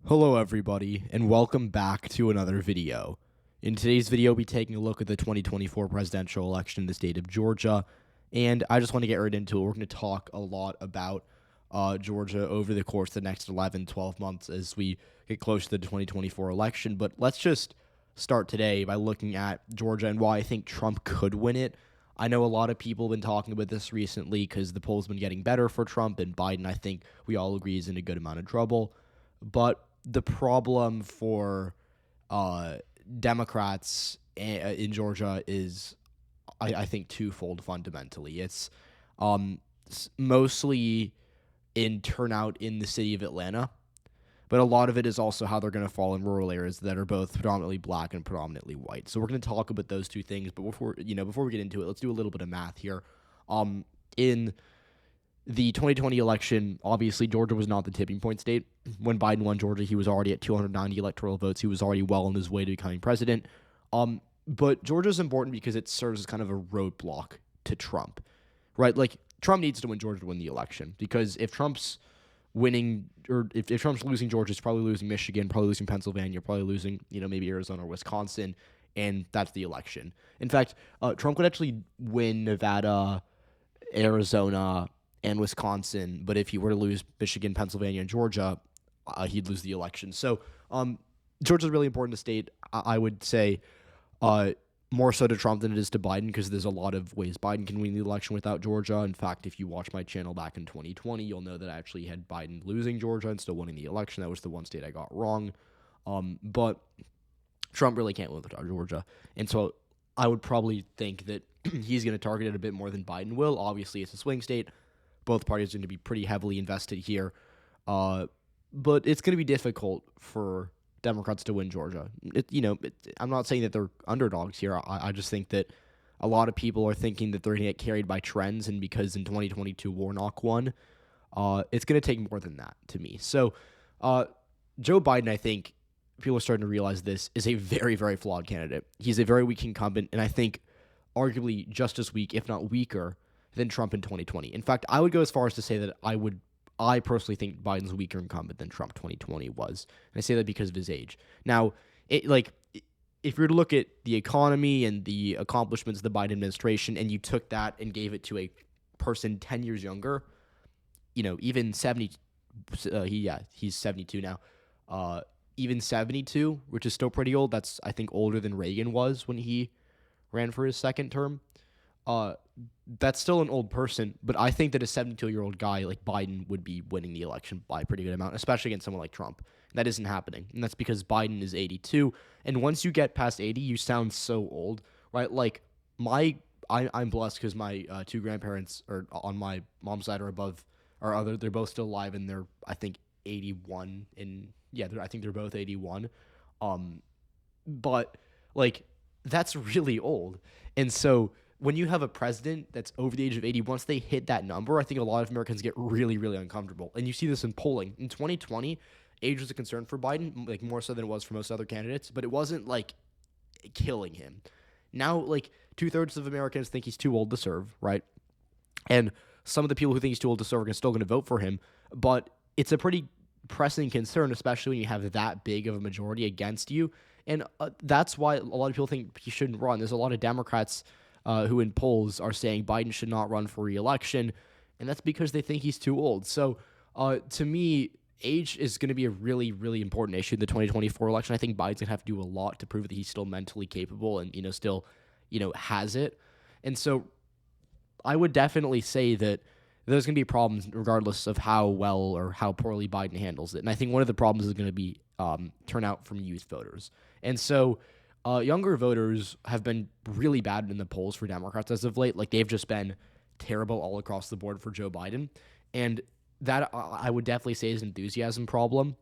Hello everybody, and welcome back to another video. In today's video, we'll be taking a look at the 2024 presidential election in the state of Georgia, and I just want to get right into it. We're going to talk a lot about Georgia over the course of the next 11, 12 months as we get close to the 2024 election, but let's just start today by looking at Georgia and why I think Trump could win it. I know a lot of people have been talking about this recently because the polls have been getting better for Trump, and Biden, I think we all agree, is in a good amount of trouble. But the problem for Democrats in Georgia is, I think, twofold fundamentally. It's mostly in turnout in the city of Atlanta, but a lot of it is also how they're going to fall in rural areas that are both predominantly black and predominantly white. So we're going to talk about those two things. But before we get into it, let's do a little bit of math here. In the 2020 election, obviously, Georgia was not the tipping point state. When Biden won Georgia, he was already at 290 electoral votes. He was already well on his way to becoming president. But Georgia is important because it serves as kind of a roadblock to Trump, right? Like, Trump needs to win Georgia to win the election, because if Trump's winning, or if Trump's losing Georgia, he's probably losing Michigan, probably losing Pennsylvania, probably losing, maybe Arizona or Wisconsin, and that's the election. In fact, Trump could actually win Nevada, Arizona, and Wisconsin, but if he were to lose Michigan, Pennsylvania, and Georgia, he'd lose the election. So Georgia's a really important state. I would say more so to Trump than it is to Biden, because there's a lot of ways Biden can win the election without Georgia. In fact, if you watch my channel back in 2020, you'll know that I actually had Biden losing Georgia and still winning the election. That was the one state I got wrong. But Trump really can't win without Georgia. And so I would probably think that he's going to target it a bit more than Biden will. Obviously, it's a swing state. Both parties are going to be pretty heavily invested here. But it's going to be difficult for Democrats to win Georgia. I'm not saying that they're underdogs here. I just think that a lot of people are thinking that they're going to get carried by trends, and because in 2022 Warnock won, it's going to take more than that to me. So Joe Biden, I think people are starting to realize this, is a very, very flawed candidate. He's a very weak incumbent, and I think arguably just as weak, if not weaker, than Trump in 2020. In fact, I would go as far as to say that I personally think Biden's weaker incumbent than Trump 2020 was. And I say that because of his age. Now, if you were to look at the economy and the accomplishments of the Biden administration, and you took that and gave it to a person 10 years younger, even 70, he's 72 now, even 72, which is still pretty old. That's, I think, older than Reagan was when he ran for his second term. That's still an old person, but I think that a 72-year-old guy like Biden would be winning the election by a pretty good amount, especially against someone like Trump. That isn't happening, and that's because Biden is 82, and once you get past 80, you sound so old, right? Like, I'm blessed because my two grandparents are on my mom's side they're both still alive, and they're, I think, 81, and I think they're both 81, but, like, that's really old, and so when you have a president that's over the age of 80, once they hit that number, I think a lot of Americans get really, really uncomfortable. And you see this in polling. In 2020, age was a concern for Biden, like more so than it was for most other candidates, but it wasn't like killing him. Now, like 2/3 of Americans think he's too old to serve, right? And some of the people who think he's too old to serve are still going to vote for him, but it's a pretty pressing concern, especially when you have that big of a majority against you. And that's why a lot of people think he shouldn't run. There's a lot of Democrats who in polls are saying Biden should not run for re-election, and that's because they think he's too old. So to me, age is going to be a really, really important issue in the 2024 election. I think Biden's going to have to do a lot to prove that he's still mentally capable and, still, has it. And so I would definitely say that there's going to be problems regardless of how well or how poorly Biden handles it. And I think one of the problems is going to be turnout from youth voters. And so younger voters have been really bad in the polls for Democrats as of late. Like, they've just been terrible all across the board for Joe Biden. And that I would definitely say is an enthusiasm problem.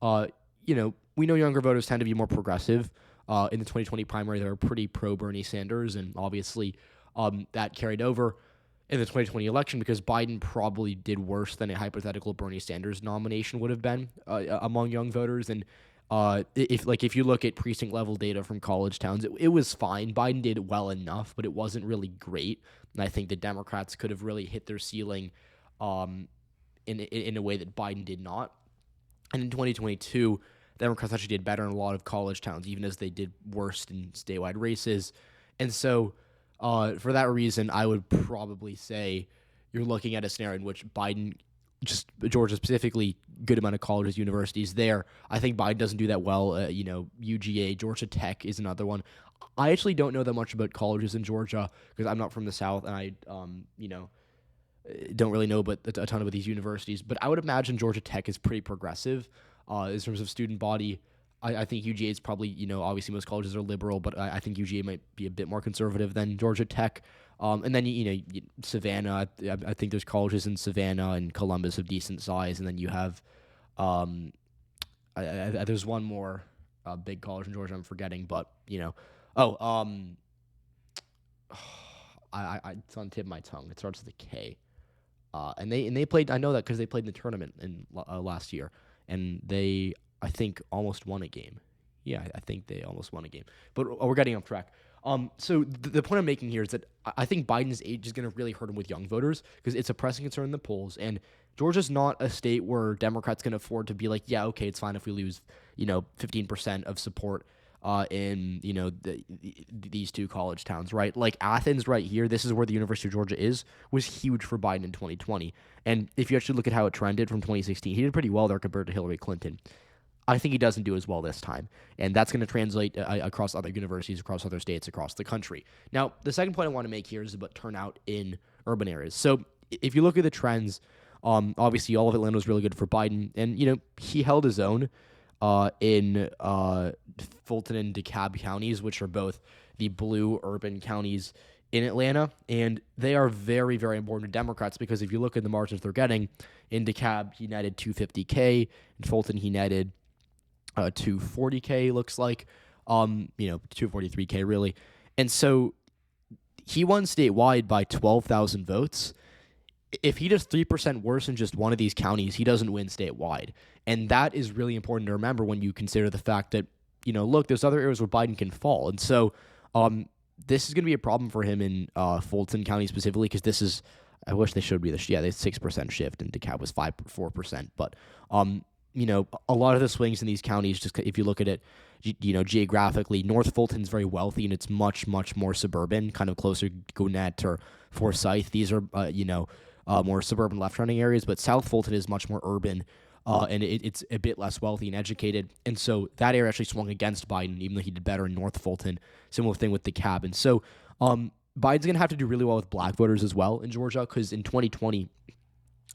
We know younger voters tend to be more progressive. In the 2020 primary, they were pretty pro-Bernie Sanders, and obviously that carried over in the 2020 election because Biden probably did worse than a hypothetical Bernie Sanders nomination would have been among young voters. And if you look at precinct level data from college towns, it was fine. Biden did well enough, but it wasn't really great. And I think the Democrats could have really hit their ceiling in a way that Biden did not. And in 2022, Democrats actually did better in a lot of college towns, even as they did worst in statewide races. And so, for that reason, I would probably say you're looking at a scenario in which Biden, just Georgia specifically, good amount of colleges, universities there. I think Biden doesn't do that well. UGA, Georgia Tech is another one. I actually don't know that much about colleges in Georgia because I'm not from the South, and I, don't really know but a ton about these universities. But I would imagine Georgia Tech is pretty progressive in terms of student body. I think UGA is probably, obviously most colleges are liberal, but I think UGA might be a bit more conservative than Georgia Tech. And then, Savannah, I think there's colleges in Savannah and Columbus of decent size. And then you have, there's one more big college in Georgia I'm forgetting, but, it's on the tip of my tongue. It starts with a K. And they played, I know that because they played in the tournament in last year. And they, I think, almost won a game. Yeah, I think they almost won a game. But we're getting off track. So the point I'm making here is that I think Biden's age is going to really hurt him with young voters because it's a pressing concern in the polls. And Georgia's not a state where Democrats can afford to be like, yeah, okay, it's fine if we lose, 15% of support in, these two college towns, right? Like Athens right here, this is where the University of Georgia is, was huge for Biden in 2020. And if you actually look at how it trended from 2016, he did pretty well there compared to Hillary Clinton. I think he doesn't do as well this time. And that's going to translate across other universities, across other states, across the country. Now, the second point I want to make here is about turnout in urban areas. So if you look at the trends, obviously all of Atlanta was really good for Biden. And, he held his own in Fulton and DeKalb counties, which are both the blue urban counties in Atlanta, and they are very, very important to Democrats because if you look at the margins they're getting, in DeKalb, he netted 250K, in Fulton, he netted 240K, looks like, 243K, really. And so he won statewide by 12,000 votes. If he does 3% worse in just one of these counties, he doesn't win statewide. And that is really important to remember when you consider the fact that, look, there's other areas where Biden can fall. And so this is going to be a problem for him in Fulton County specifically because this is, I wish they showed me this. Yeah, they 6% shift and DeKalb was 4%. But, a lot of the swings in these counties, just if you look at it, geographically, North Fulton's very wealthy and it's much, much more suburban, kind of closer to Gwinnett or Forsyth. These are, more suburban left-running areas, but South Fulton is much more urban, and it's a bit less wealthy and educated. And so that area actually swung against Biden, even though he did better in North Fulton. Similar thing with DeKalb. And so Biden's going to have to do really well with black voters as well in Georgia because in 2020,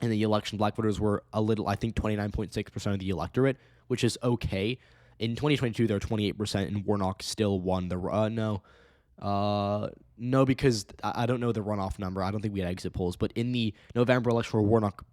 in the election, black voters were a little, I think, 29.6% of the electorate, which is okay. In 2022, they're 28%, and Warnock still won the no, because I don't know the runoff number. I don't think we had exit polls. But in the November election where Warnock,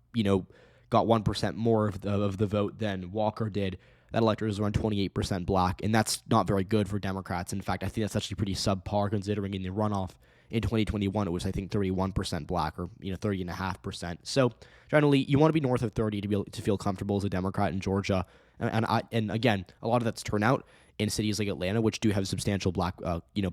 got 1% more of the vote than Walker did, that electorate is around 28% black, and that's not very good for Democrats. In fact, I think that's actually pretty subpar considering in the runoff in 2021 it was, I think, 31% black or 30.5%. So generally, you want to be north of 30 to be able to feel comfortable as a Democrat in Georgia. And again, a lot of that's turnout in cities like Atlanta, which do have substantial black,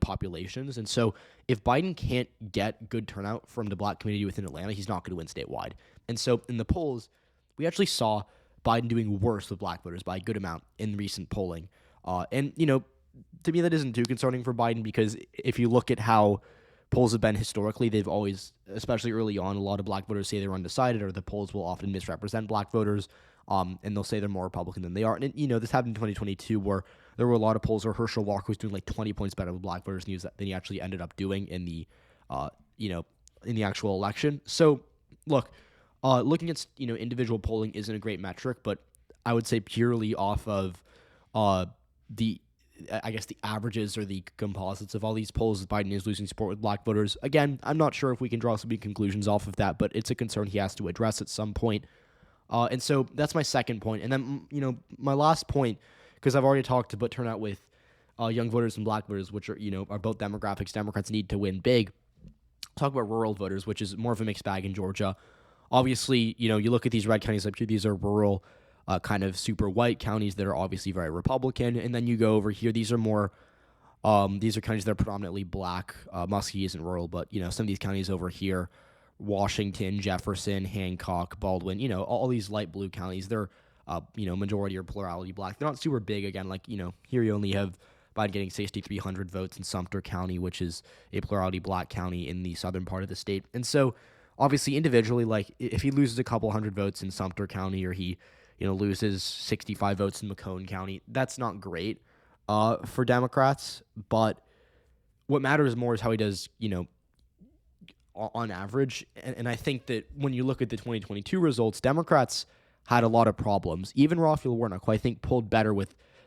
populations. And so if Biden can't get good turnout from the black community within Atlanta, he's not going to win statewide. And so in the polls, we actually saw Biden doing worse with black voters by a good amount in recent polling. And to me, that isn't too concerning for Biden because if you look at how polls have been historically, they've always, especially early on, a lot of black voters say they're undecided or the polls will often misrepresent black voters. And they'll say they're more Republican than they are. And, this happened in 2022 where there were a lot of polls where Herschel Walker was doing like 20 points better with black voters than he actually ended up doing in the, in the actual election. So, look, looking at, individual polling isn't a great metric, but I would say purely off of the averages or the composites of all these polls, Biden is losing support with black voters. Again, I'm not sure if we can draw some big conclusions off of that, but it's a concern he has to address at some point. And so that's my second point. And then, my last point, because I've already talked about turnout with young voters and black voters, which are, are both demographics Democrats need to win big. Talk about rural voters, which is more of a mixed bag in Georgia. Obviously, you look at these red counties up here, these are rural, kind of super white counties that are obviously very Republican. And then you go over here, these are more, these are counties that are predominantly black. Muskie isn't rural, but, some of these counties over here, Washington, Jefferson, Hancock, Baldwin, all these light blue counties, they're majority or plurality black. They're not super big. Again, like, here you only have Biden getting 6,300 votes in Sumter County, which is a plurality black county in the southern part of the state. And so, obviously, individually, like, if he loses a couple hundred votes in Sumter County, or he, loses 65 votes in Macomb County, that's not great for Democrats. But what matters more is how he does, on average. And I think that when you look at the 2022 results, Democrats had a lot of problems. Even Raphael Warnock, who I think pulled better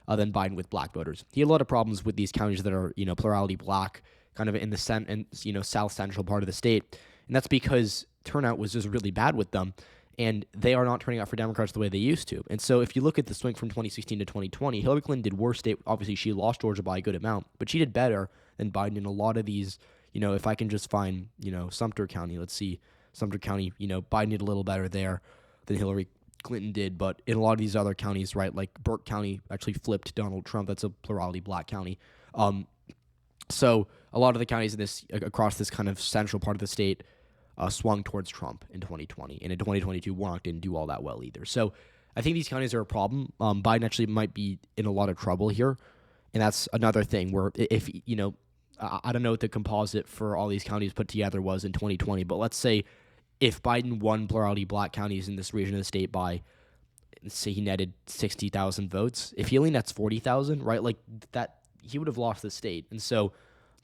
than Biden with black voters. He had a lot of problems with these counties that are, plurality black, kind of in the south central part of the state. And that's because turnout was just really bad with them, and they are not turning out for Democrats the way they used to. And so if you look at the swing from 2016 to 2020, Hillary Clinton did worse state. Obviously, she lost Georgia by a good amount, but she did better than Biden in a lot of these. If I can just find, Sumter County, let's see, Sumter County, Biden did a little better there than Hillary Clinton did, but in a lot of these other counties, right, like Burke County actually flipped Donald Trump. That's a plurality black county. So a lot of the counties across this kind of central part of the state swung towards Trump in 2020, and in 2022, Warnock didn't do all that well either. So I think these counties are a problem. Biden actually might be in a lot of trouble here, and that's another thing where if, I don't know what the composite for all these counties put together was in 2020, but let's say if Biden won plurality black counties in this region of the state by, let's say he netted 60,000 votes, if he only nets 40,000, right, like that, he would have lost the state. And so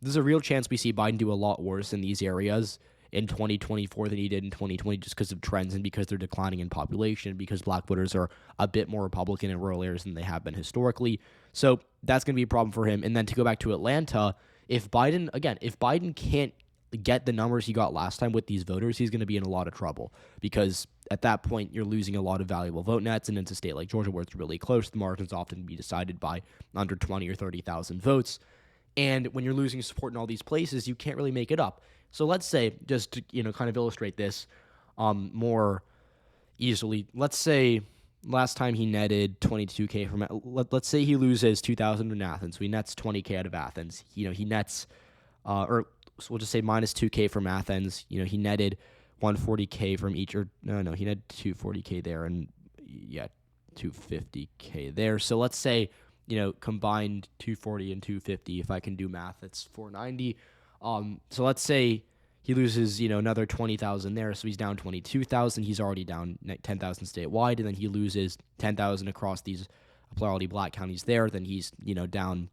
there's a real chance we see Biden do a lot worse in these areas in 2024 than he did in 2020, just because of trends and because they're declining in population, because black voters are a bit more Republican in rural areas than they have been historically. So that's going to be a problem for him. And then to go back to Atlanta, if Biden can't get the numbers he got last time with these voters, he's going to be in a lot of trouble, because at that point you're losing a lot of valuable vote nets, and it's a state like Georgia where it's really close. The margins often be decided by under 20 or 30,000 votes. And when you're losing support in all these places, you can't really make it up. So let's say, just to kind of illustrate this more easily, let's say last time he netted 22K from, let's say he loses 2,000 in Athens, so he nets 20K out of Athens. He nets, so we'll just say minus 2K from Athens. He netted 140K from each, he netted 240K there, and 250K there. So let's say, combined 240 and 250. If I can do math, that's 490. So let's say he loses, another 20,000 there, so he's down 22,000. He's already down 10,000 statewide, and then he loses 10,000 across these plurality black counties there. Then he's, down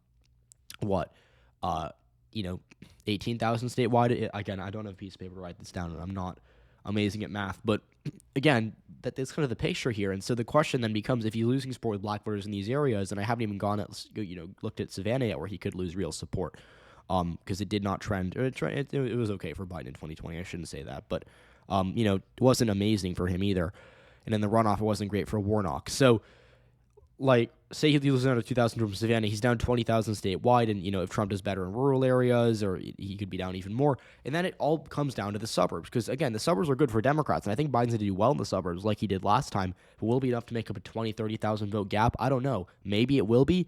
18,000 statewide. Again, I don't have a piece of paper to write this down, and I'm not amazing at math, but again, that's kind of the picture here. And so the question then becomes, if he's losing support with black voters in these areas, and I haven't even looked at Savannah yet, where he could lose real support, because it did not trend. It was okay for Biden in 2020. I shouldn't say that, but it wasn't amazing for him either. And in the runoff, it wasn't great for Warnock. So, like, say he loses another 2,000 from Savannah, he's down 20,000 statewide, and if Trump does better in rural areas, or he could be down even more. And then it all comes down to the suburbs, because again, the suburbs are good for Democrats, and I think Biden's going to do well in the suburbs like he did last time. But will it be enough to make up a 20, 30,000 vote gap? I don't know. Maybe it will be.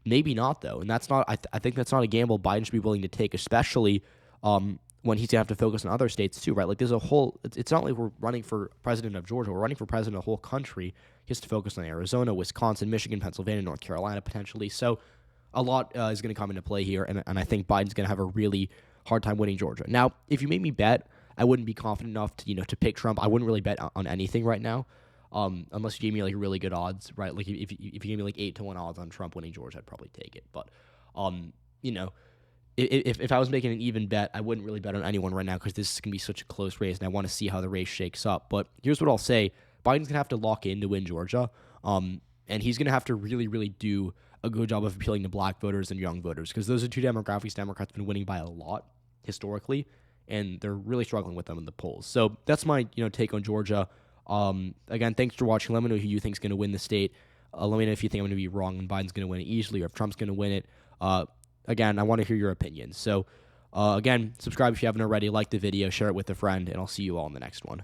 Maybe not, though. And that's not. I think that's not a gamble Biden should be willing to take, especially when he's going to have to focus on other states too, right? Like, there's a whole. It's not like we're running for president of Georgia. We're running for president of the whole country. He has to focus on Arizona, Wisconsin, Michigan, Pennsylvania, North Carolina, potentially. So a lot is going to come into play here, and I think Biden's going to have a really hard time winning Georgia. Now, if you made me bet, I wouldn't be confident enough to pick Trump. I wouldn't really bet on anything right now, unless you gave me like really good odds, right? Like if you gave me like 8-1 odds on Trump winning Georgia, I'd probably take it. But if I was making an even bet, I wouldn't really bet on anyone right now, because this is going to be such a close race, and I want to see how the race shakes up. But here's what I'll say. Biden's going to have to lock in to win Georgia, and he's going to have to really, really do a good job of appealing to black voters and young voters, because those are two demographics Democrats have been winning by a lot historically, and they're really struggling with them in the polls. So that's my take on Georgia. Again, thanks for watching. Let me know who you think is going to win the state. Let me know if you think I'm going to be wrong and Biden's going to win it easily, or if Trump's going to win it. Again, I want to hear your opinions. So, again, subscribe if you haven't already, like the video, share it with a friend, and I'll see you all in the next one.